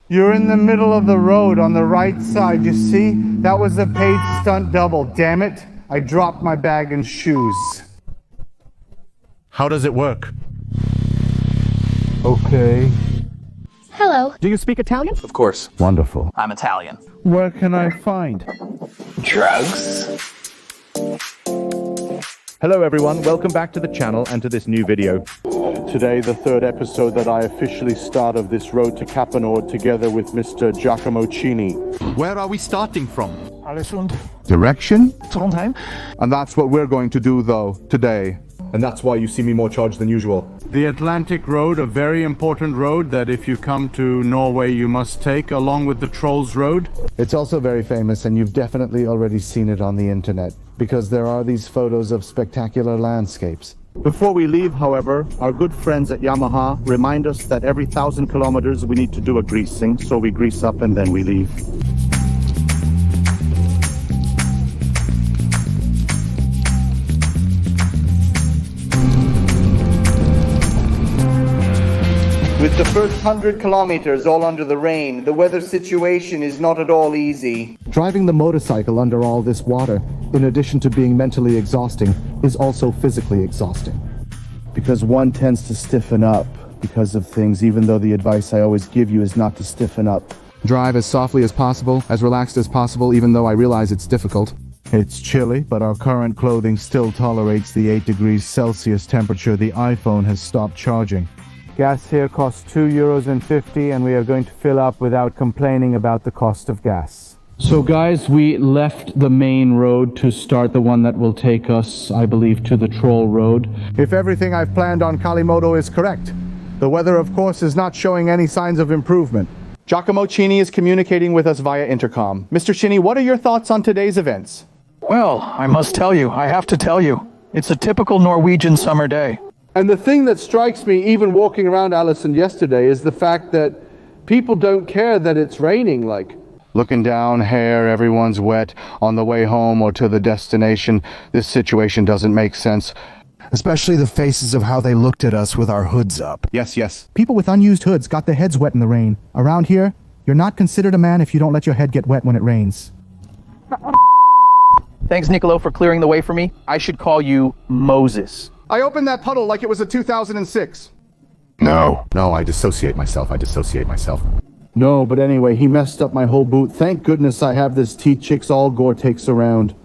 You're in the middle of the road on the right side, you see? That was a paid stunt double, damn it. I dropped my bag and shoes. How does it work? Okay. Hello. Do you speak Italian? Of course. Wonderful. I'm Italian. Where can I find? Drugs? Hello everyone, welcome back to the channel and to this new video. Today, the third episode that I officially start of this road to Capanord together with Mr. Giacomo Cini. Where are we starting from? Alesund. Direction? Trondheim. And that's what we're going to do, though, today. And that's why you see me more charged than usual. The Atlantic Road, a very important road that if you come to Norway you must take, along with the Trolls Road. It's also very famous, and you've definitely already seen it on the internet, because there are these photos of spectacular landscapes. Before we leave, however, our good friends at Yamaha remind us that every 1,000 kilometers we need to do a greasing, so we grease up and then we leave. With the first 100 kilometers all under the rain, the weather situation is not at all easy. Driving the motorcycle under all this water, in addition to being mentally exhausting, is also physically exhausting. Because one tends to stiffen up because of things, even though the advice I always give you is not to stiffen up. Drive as softly as possible, as relaxed as possible, even though I realize it's difficult. It's chilly, but our current clothing still tolerates the 8 degrees Celsius temperature. The iPhone has stopped charging. Gas here costs €2.50, and we are going to fill up without complaining about the cost of gas. So guys, we left the main road to start the one that will take us, I believe, to the Troll Road. If everything I've planned on Kalimoto is correct, the weather, of course, is not showing any signs of improvement. Giacomo Cini is communicating with us via intercom. Mr. Cini, what are your thoughts on today's events? Well, I must tell you, I have to tell you, it's a typical Norwegian summer day. And the thing that strikes me, even walking around Alesund yesterday, is the fact that people don't care that it's raining. Like, looking down, hair, everyone's wet on the way home or to the destination. This situation doesn't make sense. Especially the faces of how they looked at us with our hoods up. Yes. People with unused hoods got their heads wet in the rain. Around here, you're not considered a man if you don't let your head get wet when it rains. Thanks, Nicolo, for clearing the way for me. I should call you Moses. I opened that puddle like it was a 2006. No. No, I dissociate myself. No, but anyway, he messed up my whole boot. Thank goodness I have this T-Chicks all Gore-Tex around.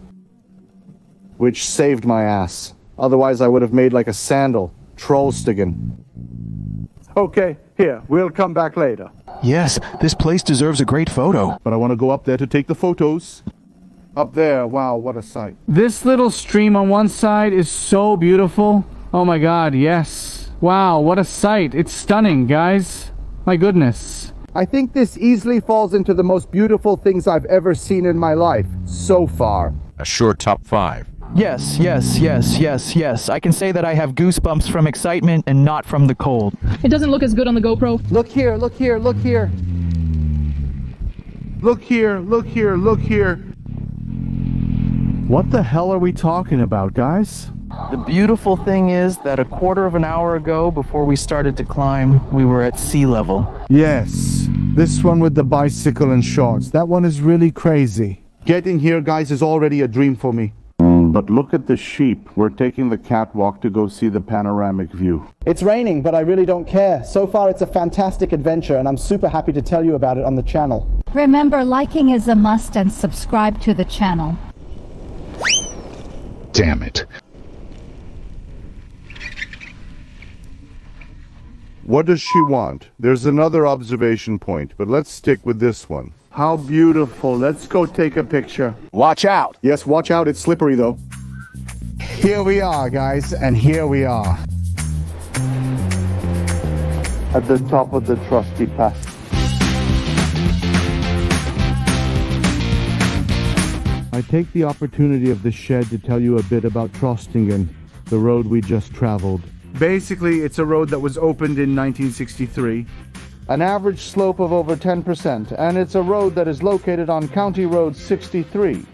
Which saved my ass. Otherwise I would have made like a sandal. Trollstigen. Okay, here, we'll come back later. Yes, this place deserves a great photo. But I want to go up there to take the photos. Up there, wow, what a sight. This little stream on one side is so beautiful. Oh my god, yes. Wow, what a sight. It's stunning, guys. My goodness. I think this easily falls into the most beautiful things I've ever seen in my life, so far. A sure top 5. Yes. I can say that I have goosebumps from excitement and not from the cold. It doesn't look as good on the GoPro. Look here. Look here. What the hell are we talking about, guys? The beautiful thing is that a quarter of an hour ago, before we started to climb, we were at sea level. Yes, this one with the bicycle and shorts. That one is really crazy. Getting here, guys, is already a dream for me. But look at the sheep. We're taking the catwalk to go see the panoramic view. It's raining, but I really don't care. So far, it's a fantastic adventure, and I'm super happy to tell you about it on the channel. Remember, liking is a must and subscribe to the channel. Damn it. What does she want? There's another observation point, but let's stick with this one. How beautiful. Let's go take a picture. Watch out. Yes, watch out. It's slippery, though. Here we are, guys, and here we are. At the top of the trusty pass. I take the opportunity of this shed to tell you a bit about Trollstigen, the road we just traveled. Basically, it's a road that was opened in 1963. An average slope of over 10%, and it's a road that is located on County Road 63.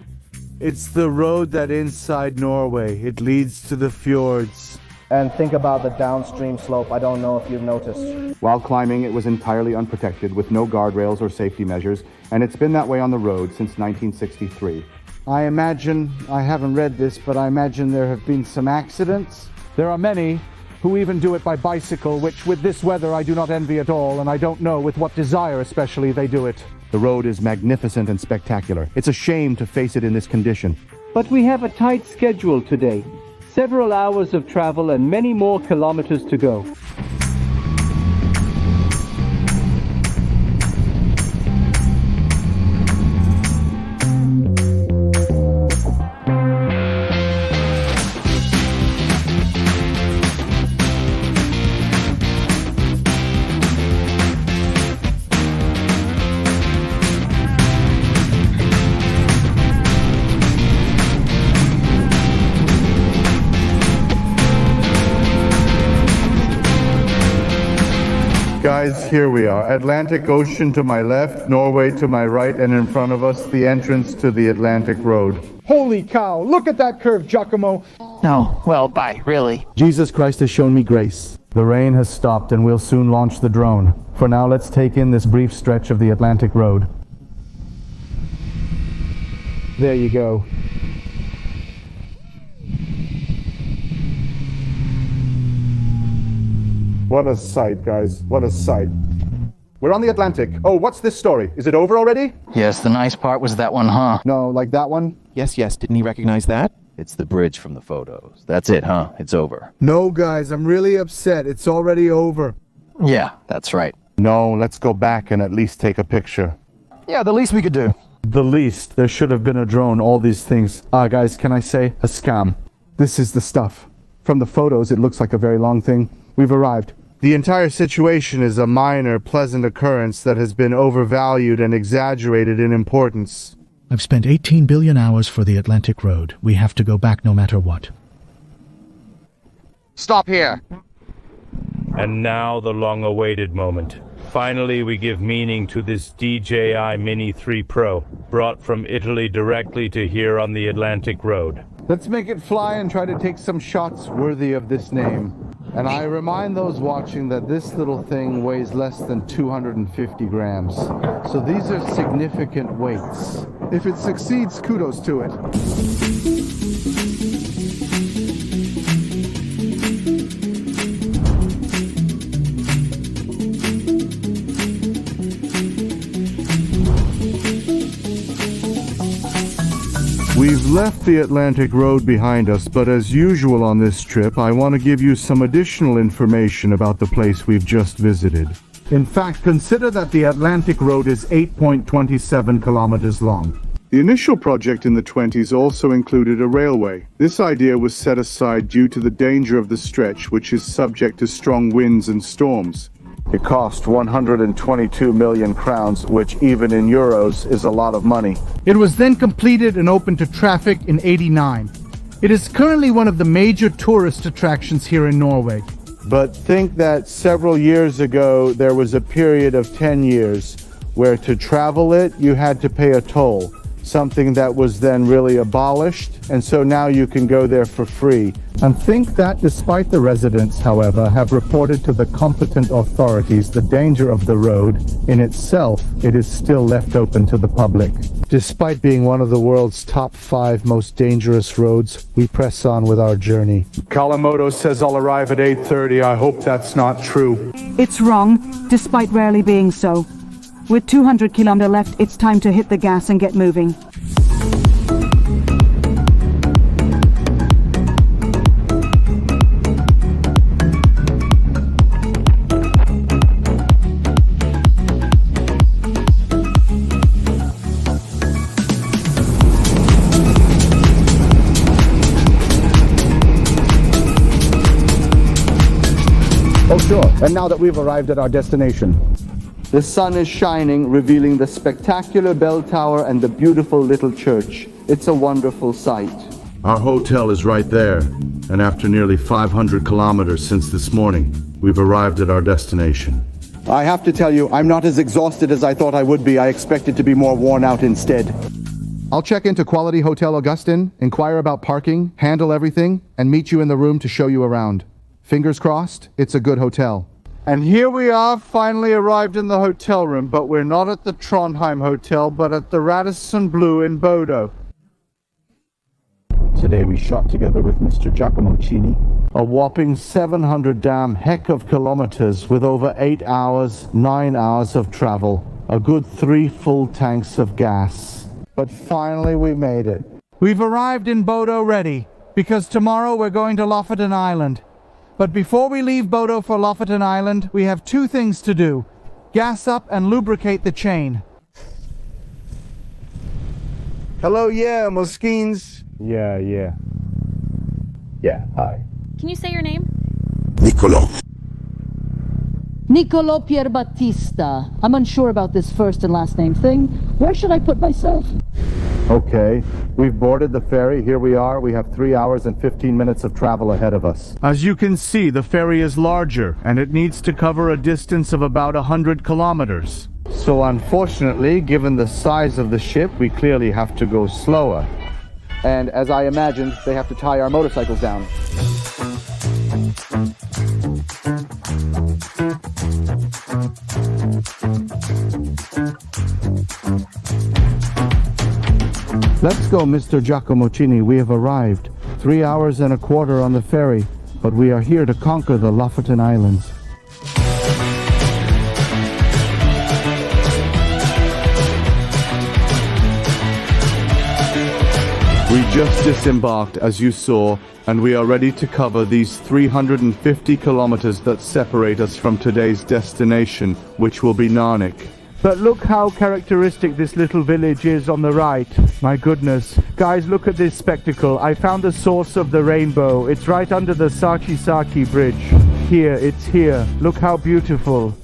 It's the road that inside Norway, it leads to the fjords. And think about the downstream slope. I don't know if you've noticed. While climbing, it was entirely unprotected with no guardrails or safety measures, and it's been that way on the road since 1963. I imagine, I haven't read this, but I imagine there have been some accidents. There are many who even do it by bicycle, which with this weather I do not envy at all, and I don't know with what desire especially they do it. The road is magnificent and spectacular. It's a shame to face it in this condition. But we have a tight schedule today. Several hours of travel and many more kilometers to go. Guys, here we are. Atlantic Ocean to my left, Norway to my right, and in front of us, the entrance to the Atlantic Road. Holy cow, look at that curve, Giacomo. No, well, bye, really. Jesus Christ has shown me grace. The rain has stopped and we'll soon launch the drone. For now, let's take in this brief stretch of the Atlantic Road. There you go. What a sight, guys. What a sight. We're on the Atlantic. Oh, what's this story? Is it over already? Yes, the nice part was that one, huh? No, like that one? Yes, didn't he recognize that? It's the bridge from the photos. That's it, huh? It's over. No, guys, I'm really upset. It's already over. Yeah, that's right. No, let's go back and at least take a picture. Yeah, the least we could do. The least. There should have been a drone, all these things. Guys, can I say? A scam. This is the stuff. From the photos, it looks like a very long thing. We've arrived. The entire situation is a minor, pleasant occurrence that has been overvalued and exaggerated in importance. I've spent 18 billion hours for the Atlantic Road. We have to go back no matter what. Stop here! And now the long-awaited moment. Finally, we give meaning to this DJI Mini 3 Pro, brought from Italy directly to here on the Atlantic Road. Let's make it fly and try to take some shots worthy of this name. And I remind those watching that this little thing weighs less than 250 grams. So these are significant weights. If it succeeds, kudos to it. We've left the Atlantic Road behind us, but as usual on this trip, I want to give you some additional information about the place we've just visited. In fact, consider that the Atlantic Road is 8.27 kilometers long. The initial project in the 20s also included a railway. This idea was set aside due to the danger of the stretch, which is subject to strong winds and storms. It cost 122 million crowns, which even in euros is a lot of money. It was then completed and opened to traffic in '89. It is currently one of the major tourist attractions here in Norway. But think that several years ago there was a period of 10 years where to travel it you had to pay a toll, something that was then really abolished, and so now you can go there for free. And think that despite the residents, however, have reported to the competent authorities the danger of the road, in itself, it is still left open to the public. Despite being one of the world's top 5 most dangerous roads, we press on with our journey. Kawamoto says I'll arrive at 8:30. I hope that's not true. It's wrong, despite rarely being so. With 200 kilometers left, it's time to hit the gas and get moving. Oh sure, and now that we've arrived at our destination. The sun is shining, revealing the spectacular bell tower and the beautiful little church. It's a wonderful sight. Our hotel is right there, and after nearly 500 kilometers since this morning, we've arrived at our destination. I have to tell you, I'm not as exhausted as I thought I would be. I expected to be more worn out instead. I'll check into Quality Hotel Augustin, inquire about parking, handle everything, and meet you in the room to show you around. Fingers crossed, it's a good hotel. And here we are, finally arrived in the hotel room, but we're not at the Trondheim hotel, but at the Radisson Blu in Bodo. Today we shot together with Mr. Giacomo Cini. A whopping 700 damn heck of kilometers with over 8 hours, 9 hours of travel. A good 3 full tanks of gas. But finally we made it. We've arrived in Bodo ready, because tomorrow we're going to Lofoten Island. But before we leave Bodo for Lofoten Island, we have 2 things to do. Gas up and lubricate the chain. Hello, yeah, Moskins. Yeah. Yeah, hi. Can you say your name? Niccolo Pierbattista. I'm unsure about this first and last name thing. Where should I put myself? Okay, we've boarded the ferry. Here we are. We have 3 hours and 15 minutes of travel ahead of us. As you can see, the ferry is larger, and it needs to cover a distance of about 100 kilometers. So unfortunately, given the size of the ship, we clearly have to go slower. And as I imagined, they have to tie our motorcycles down. Let's go, Mr. Giacomo Cini. We have arrived. 3 hours and a quarter on the ferry, but we are here to conquer the Lofoten Islands. We just disembarked, as you saw, and we are ready to cover these 350 kilometers that separate us from today's destination, which will be Nordic. But look how characteristic this little village is on the right. My goodness. Guys, look at this spectacle. I found the source of the rainbow. It's right under the Sachisaki Bridge. Here, it's here. Look how beautiful.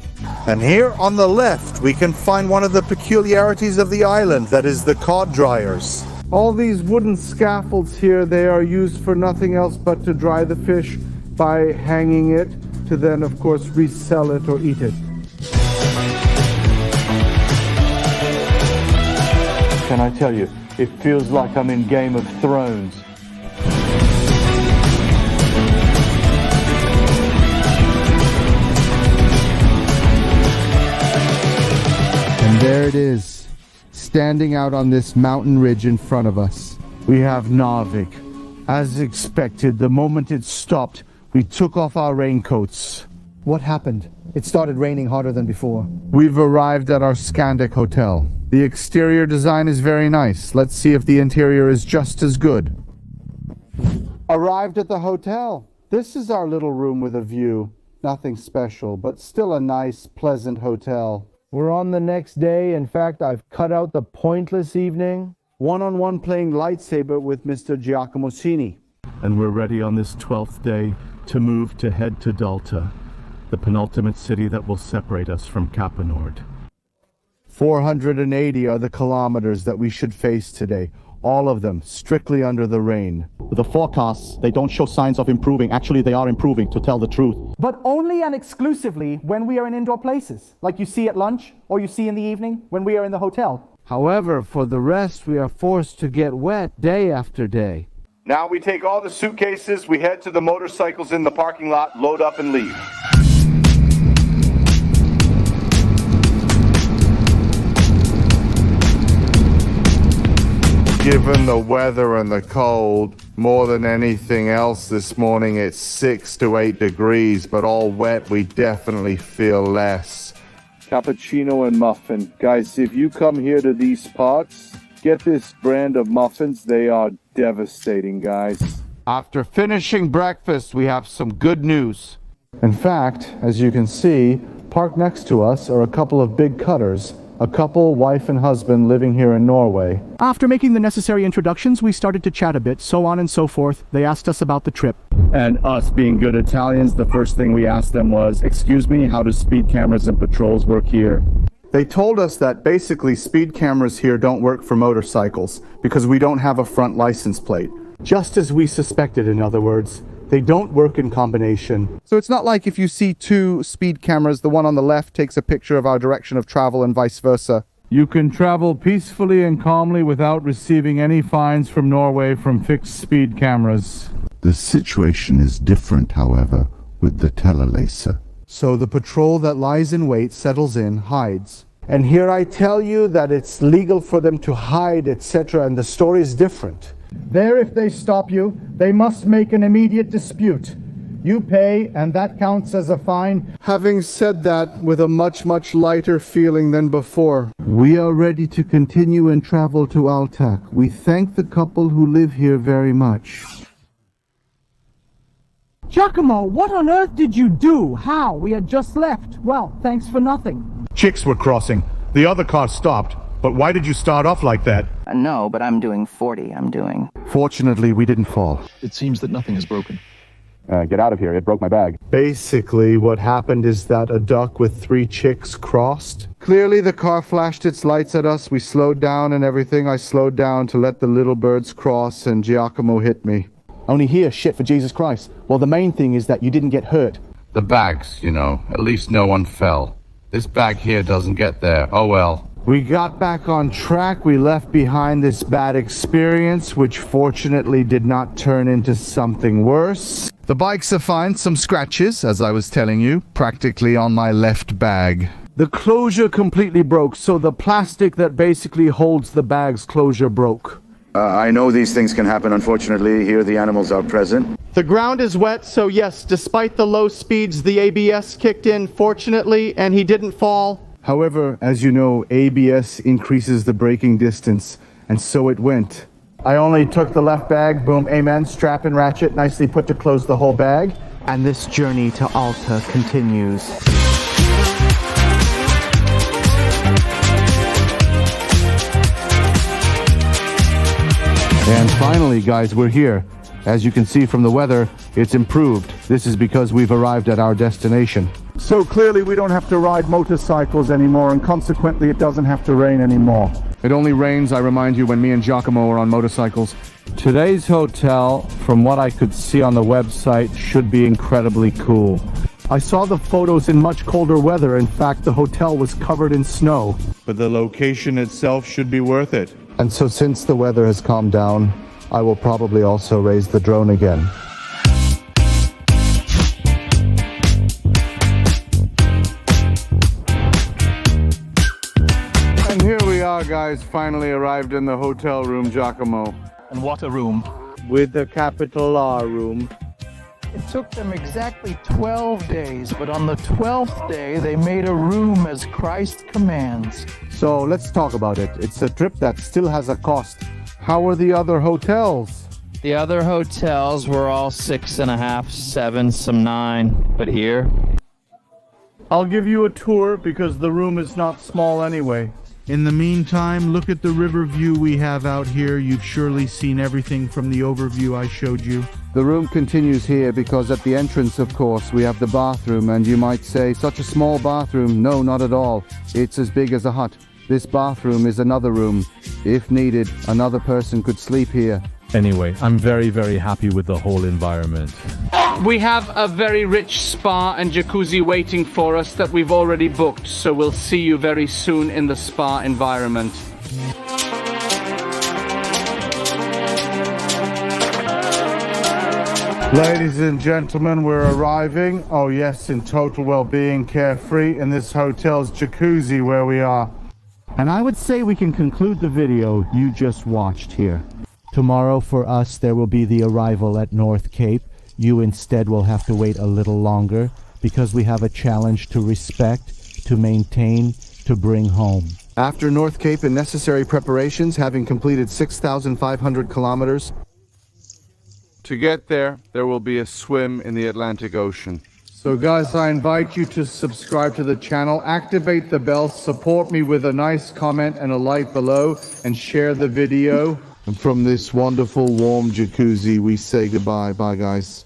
And here on the left, we can find one of the peculiarities of the island, that is the cod dryers. All these wooden scaffolds here, they are used for nothing else but to dry the fish by hanging it, to then, of course, resell it or eat it. Can I tell you, it feels like I'm in Game of Thrones. And there it is, standing out on this mountain ridge in front of us. We have Narvik. As expected, the moment it stopped, we took off our raincoats. What happened? It started raining harder than before. We've arrived at our Scandic hotel. The exterior design is very nice. Let's see if the interior is just as good. Arrived at the hotel. This is our little room with a view. Nothing special, but still a nice, pleasant hotel. We're on the next day. In fact, I've cut out the pointless evening. One-on-one playing lightsaber with Mr. Giacomo Cini. And we're ready on this 12th day to move to head to Alta, the penultimate city that will separate us from Nord. 480 are the kilometers that we should face today. All of them strictly under the rain. The forecasts, they don't show signs of improving. Actually, they are improving, to tell the truth. But only and exclusively when we are in indoor places, like you see at lunch or you see in the evening when we are in the hotel. However, for the rest, we are forced to get wet day after day. Now we take all the suitcases, we head to the motorcycles in the parking lot, load up and leave. Given the weather and the cold, more than anything else this morning, it's 6 to 8 degrees, but all wet, we definitely feel less. Cappuccino and muffin. Guys, if you come here to these spots, get this brand of muffins. They are devastating, guys. After finishing breakfast, we have some good news. In fact, as you can see, parked next to us are a couple of big cutters. A couple, wife and husband, living here in Norway. After making the necessary introductions, we started to chat a bit, so on and so forth. They asked us about the trip. And us being good Italians, the first thing we asked them was, "Excuse me, how do speed cameras and patrols work here?" They told us that basically speed cameras here don't work for motorcycles because we don't have a front license plate. Just as we suspected, in other words. They don't work in combination. So it's not like if you see 2 speed cameras, the one on the left takes a picture of our direction of travel and vice versa. You can travel peacefully and calmly without receiving any fines from Norway from fixed speed cameras. The situation is different, however, with the telelaser. So the patrol that lies in wait, settles in, hides. And here I tell you that it's legal for them to hide, etc., and the story is different. There, if they stop you, they must make an immediate dispute. You pay, and that counts as a fine. Having said that, with a much, much lighter feeling than before, we are ready to continue and travel to Alta. We thank the couple who live here very much. Giacomo, what on earth did you do? How? We had just left. Well, thanks for nothing. Chicks were crossing. The other car stopped. But why did you start off like that? No, but I'm doing 40. Fortunately, we didn't fall. It seems that nothing is broken. Get out of here. It broke my bag. Basically, what happened is that a duck with 3 chicks crossed. Clearly, the car flashed its lights at us. We slowed down and everything. I slowed down to let the little birds cross, and Giacomo hit me. Only here, shit for Jesus Christ. Well, the main thing is that you didn't get hurt. The bags, you know. At least no one fell. This bag here doesn't get there. Oh well. We got back on track. We left behind this bad experience, which fortunately did not turn into something worse. The bikes are fine. Some scratches, as I was telling you, practically on my left bag. The closure completely broke, so the plastic that basically holds the bag's closure broke. I know these things can happen. Unfortunately, here the animals are present. The ground is wet, so yes, despite the low speeds, the ABS kicked in, fortunately, and he didn't fall. However, as you know, ABS increases the braking distance, and so it went. I only took the left bag, boom, amen, strap and ratchet, nicely put to close the whole bag. And this journey to Alta continues. And finally, guys, we're here. As you can see from the weather, it's improved. This is because we've arrived at our destination. So clearly we don't have to ride motorcycles anymore, and consequently it doesn't have to rain anymore. It only rains, I remind you, when me and Giacomo are on motorcycles. Today's hotel, from what I could see on the website, should be incredibly cool. I saw the photos in much colder weather. In fact, the hotel was covered in snow. But the location itself should be worth it. And so since the weather has calmed down, I will probably also raise the drone again. And here we are, guys, finally arrived in the hotel room, Giacomo. And what a room. With a capital R room. It took them exactly 12 days, but on the 12th day, they made a room as Christ commands. So let's talk about it. It's a trip that still has a cost. How are the other hotels? The other hotels were all 6.5, 7, some 9. But here? I'll give you a tour because the room is not small anyway. In the meantime, look at the river view we have out here. You've surely seen everything from the overview I showed you. The room continues here because at the entrance, of course, we have the bathroom, and you might say, such a small bathroom. No, not at all. It's as big as a hut. This bathroom is another room. If needed, another person could sleep here. Anyway, I'm very, very happy with the whole environment. We have a very rich spa and jacuzzi waiting for us that we've already booked, so we'll see you very soon in the spa environment. Ladies and gentlemen, we're arriving. Oh yes, in total well-being, carefree, in this hotel's jacuzzi where we are. And I would say we can conclude the video you just watched here. Tomorrow for us there will be the arrival at North Cape. You instead will have to wait a little longer because we have a challenge to respect, to maintain, to bring home. After North Cape and necessary preparations, having completed 6,500 kilometers, to get there, there will be a swim in the Atlantic Ocean. So guys, I invite you to subscribe to the channel, activate the bell, support me with a nice comment and a like below, and share the video. And from this wonderful warm jacuzzi, we say goodbye. Bye guys.